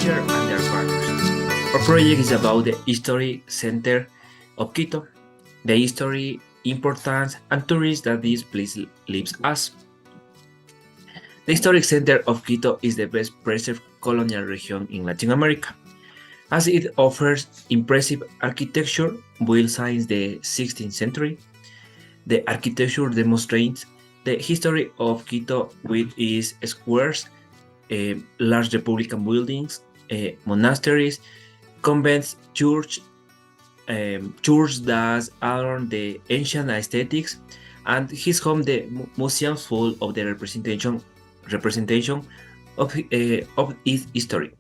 teacher and their partners. Our project is about the History Center of Quito, the history, importance, and tourists that this place leaves us. The Historic Center of Quito is the best preserved colonial region in Latin America, as it offers impressive architecture built since the 16th century. The architecture demonstrates the history of Quito with its squares, large republican buildings, monasteries, convents, church that adorn the ancient aesthetics, and his home the museum full of the representation of its history.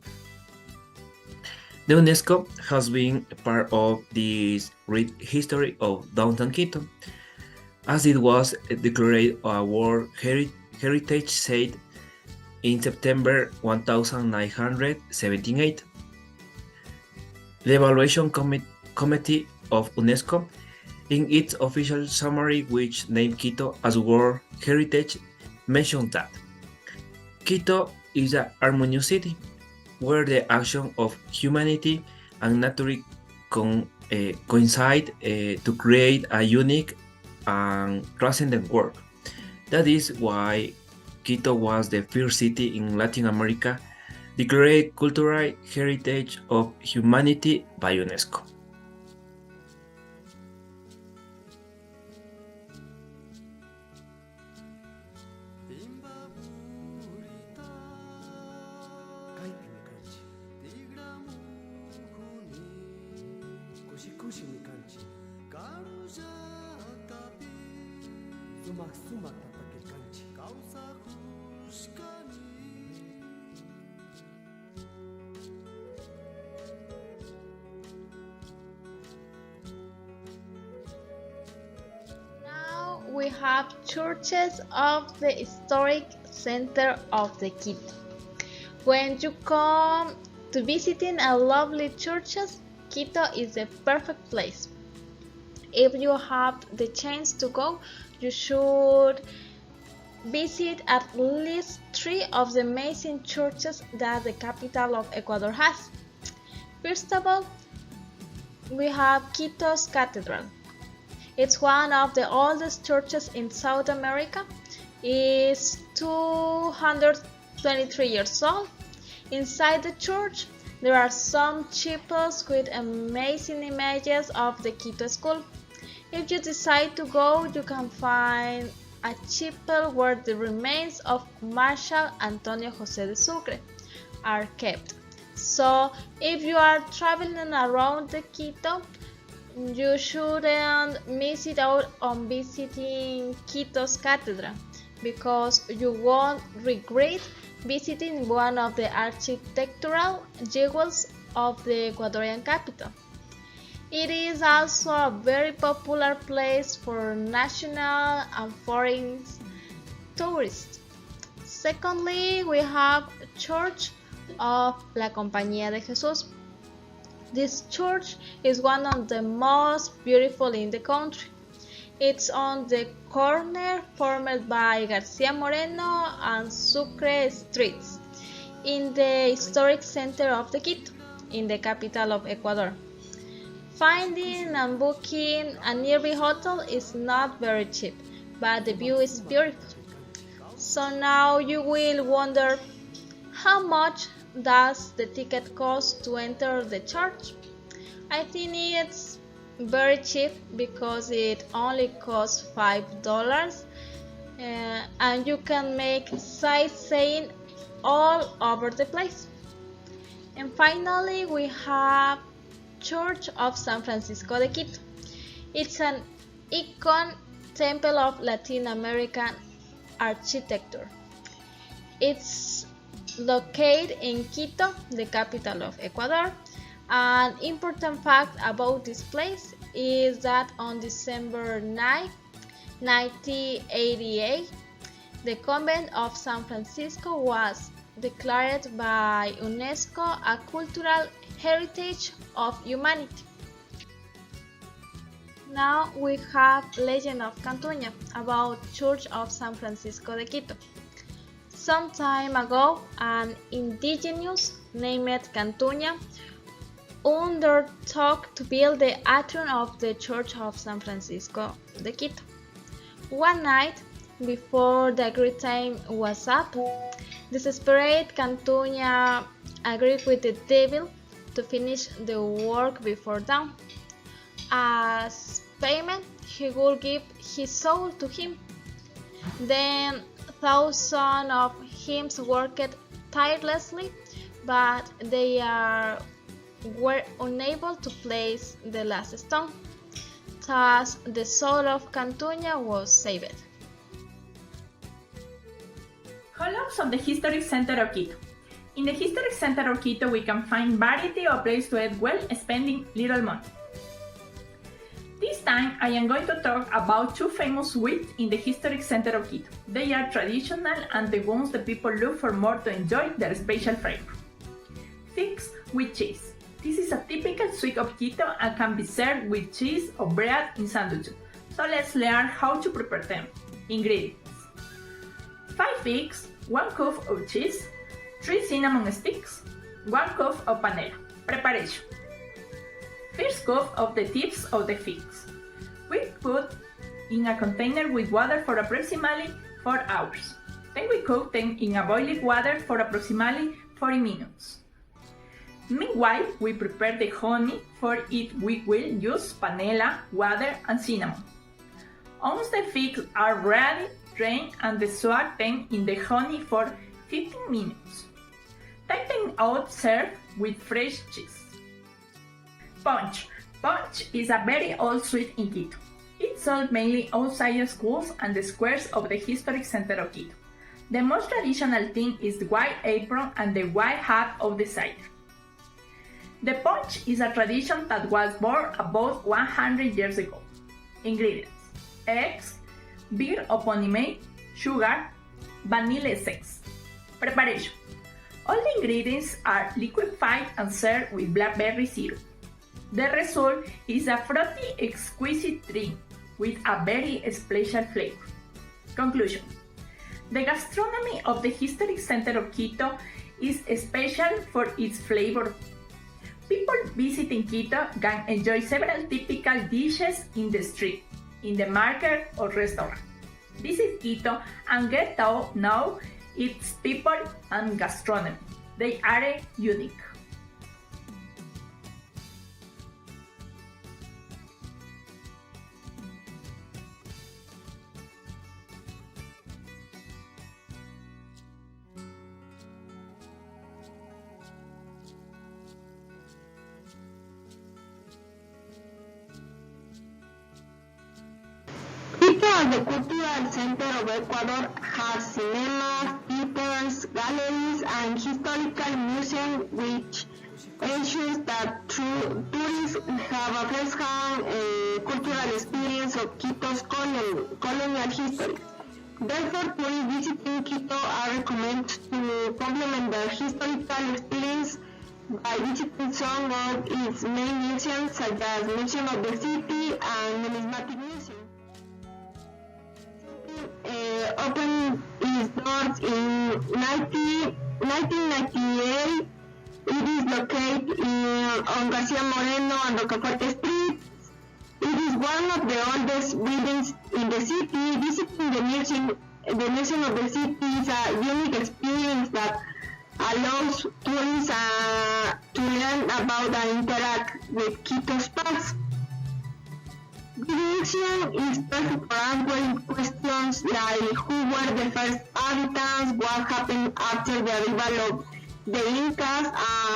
The UNESCO has been a part of this rich history of downtown Quito, as it was declared a World Heritage Site in September 1978. The Evaluation Committee of UNESCO, in its official summary which named Quito as World Heritage, mentioned that Quito is a harmonious city where the action of humanity and nature coincide to create a unique and transcendent work. That is why Quito was the first city in Latin America declared Cultural Heritage of Humanity by UNESCO. Now we have churches of the historic center of the Quito. When you come to visiting a lovely churches, Quito is the perfect place. If you have the chance to go, you should visit at least 3 of the amazing churches that the capital of Ecuador has. First of all, we have Quito's Cathedral. It's one of the oldest churches in South America. It's 223 years old. Inside the church, there are some chapels with amazing images of the Quito School. If you decide to go, you can find a chapel where the remains of Marshal Antonio José de Sucre are kept. So, if you are traveling around the Quito, you shouldn't miss it out on visiting Quito's Cathedral, because you won't regret visiting one of the architectural jewels of the Ecuadorian capital. It is also a very popular place for national and foreign tourists. Secondly, we have Church of La Compañía de Jesús. This church is one of the most beautiful in the country. It's on the corner formed by García Moreno and Sucre streets, in the historic center of the Quito, in the capital of Ecuador. Finding and booking a nearby hotel is not very cheap, but the view is beautiful. So now you will wonder, how much does the ticket cost to enter the church? I think it's very cheap because it only costs $5, and you can make sightseeing all over the place. And finally, we have Church of San Francisco de Quito. It's an icon temple of Latin American architecture. It's located in Quito, the capital of Ecuador. An important fact about this place is that on December 9, 1988, the convent of San Francisco was declared by UNESCO a Cultural Heritage of Humanity. Now we have Legend of Cantuña about Church of San Francisco de Quito. Some time ago, an indigenous named Cantuña undertook to build the atrium of the Church of San Francisco de Quito. One night, before the agreed time was up, desperate Cantuña agreed with the devil to finish the work before dawn. As payment, he would give his soul to him. Then thousands of him worked tirelessly, but they were unable to place the last stone. Thus, the soul of Cantuña was saved. Columns of the Historic Center of Quito. In the Historic Center of Quito, we can find variety of places to eat well, spending little money. This time, I am going to talk about two famous sweets in the Historic Center of Quito. They are traditional and the ones the people look for more to enjoy their special flavor. Figs with cheese. This is a typical sweet of Quito and can be served with cheese or bread in sandwiches. So let's learn how to prepare them. Ingredients: 5 figs, 1 cup of cheese, 3 cinnamon sticks, 1 cup of panela. Preparation: first cup of the tips of the figs. We put in a container with water for approximately 4 hours. Then we cook them in a boiling water for approximately 40 minutes. Meanwhile, we prepare the honey. For it, we will use panela, water, and cinnamon. Once the figs are ready, drain and soak them in the honey for 15 minutes. Take them out, serve with fresh cheese. Punch. Punch is a very old sweet in Quito. It's sold mainly outside schools and the squares of the Historic Center of Quito. The most traditional thing is the white apron and the white hat of the cider. The punch is a tradition that was born about 100 years ago. Ingredients: eggs, beer eponymate, sugar, vanilla essence. Preparation: all the ingredients are liquefied and served with blackberry syrup. The result is a frothy, exquisite drink with a very special flavor. Conclusion: the gastronomy of the Historic Center of Quito is special for its flavor. People visiting Quito can enjoy several typical dishes in the street, in the market or restaurant. Visit Quito and get to know its people and gastronomy. They are unique. Quito, as the cultural center of Ecuador, has cinemas, theaters, galleries, and historical museums, which ensures that tourists have a first-hand cultural experience of Quito's colonial history. Therefore, tourists visiting Quito are recommended to complement their historical experience by visiting some of its main museums, such as Museum of the City and Numismatic Museum. Opened its doors in 1998. It is located on Garcia Moreno and Rocafuerte Streets. It is one of the oldest buildings in the city. Visiting the Museum of the City is a unique experience that allows tourists to learn about and interact with Quito's past. The museum is perfect for answering questions like who were the first inhabitants, what happened after the arrival of the Incas,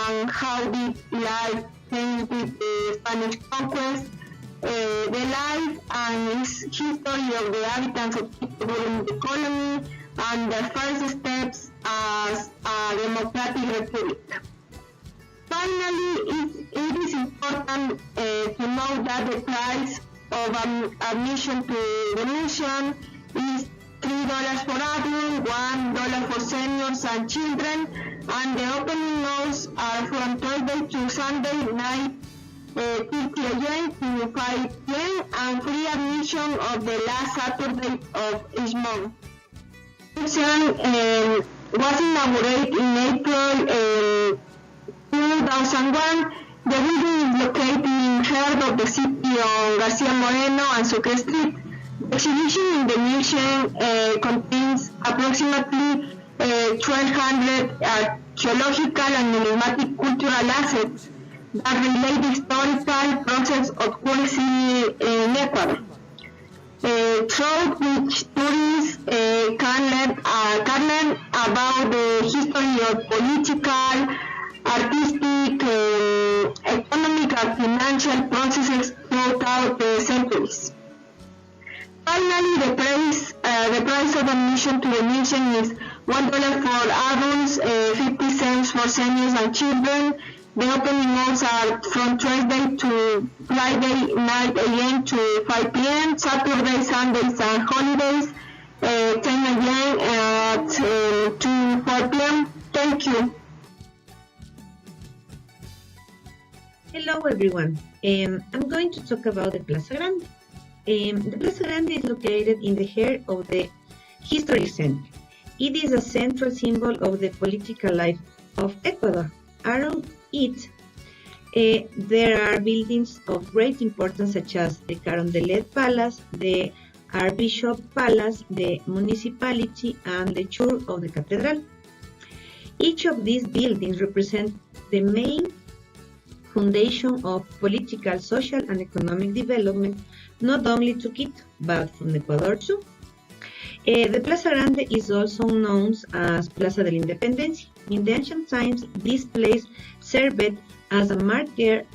and how did life change with the Spanish conquest. The life and history of the inhabitants of Quito during the colony, and the first steps as a democratic republic. Finally, it is important to know that the price of admission to the museum is $3 for adults, $1 for seniors and children, and the opening hours are from Thursday to Sunday night, 50 yen to 5 yen, and free admission of the last Saturday of each month. was inaugurated in April 2001. The building is located in the heart of the city on Garcia Moreno and Sucre Street. The exhibition in the museum contains approximately 1,200 archaeological and numismatic cultural assets that relate the historical process of currency in Ecuador, through which tourists can learn about the history of political, artistic, economic, and financial processes throughout the centuries. Finally, the price of admission to the museum is $1 for adults, 50 cents for seniors and children. The opening hours are from Thursday to Friday 9 a.m. to 5 p.m., Saturdays, Sundays, and holidays 10 a.m. to 4 p.m. Thank you. Hello everyone, I'm going to talk about the Plaza Grande. The Plaza Grande is located in the heart of the History Center. It is a central symbol of the political life of Ecuador. Around it, there are buildings of great importance such as the Carondelet Palace, the Archbishop Palace, the municipality, and the Church of the Cathedral. Each of these buildings represent the main foundation of political, social, and economic development, not only to Quito, but from Ecuador too. The Plaza Grande is also known as Plaza de la Independencia. In the ancient times, this place served as a market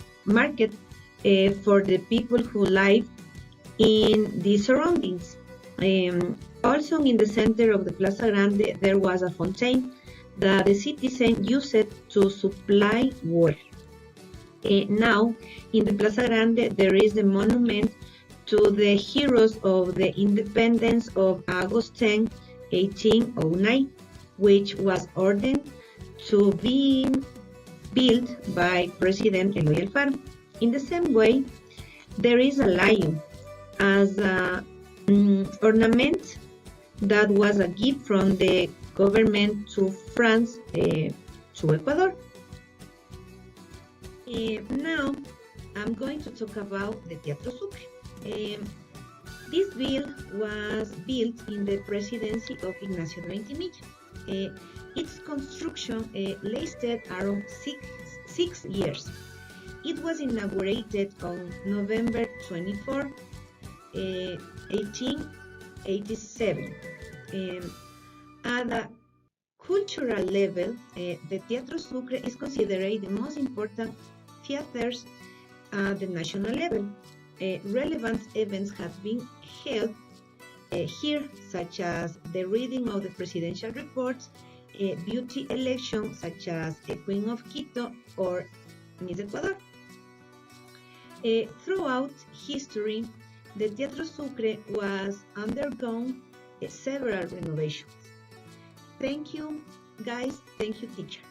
for the people who live in the surroundings. Also in the center of the Plaza Grande, there was a fountain that the citizens used to supply water. Now, in the Plaza Grande, there is a monument to the heroes of the independence of August 10, 1809, which was ordered to be built by President Eloy Alfaro. In the same way, there is a lion as an ornament that was a gift from the government to France, to Ecuador. Now, I'm going to talk about the Teatro Sucre. This building was built in the presidency of Ignacio Rentimilla. Its construction lasted around six years. It was inaugurated on November 24, 1887. At a cultural level, the Teatro Sucre is considered the most important theaters at the national level. Relevant events have been held here, such as the reading of the presidential reports, beauty elections such as a Queen of Quito or Miss Ecuador. Throughout history, the Teatro Sucre was undergone several renovations. Thank you, guys. Thank you, teacher.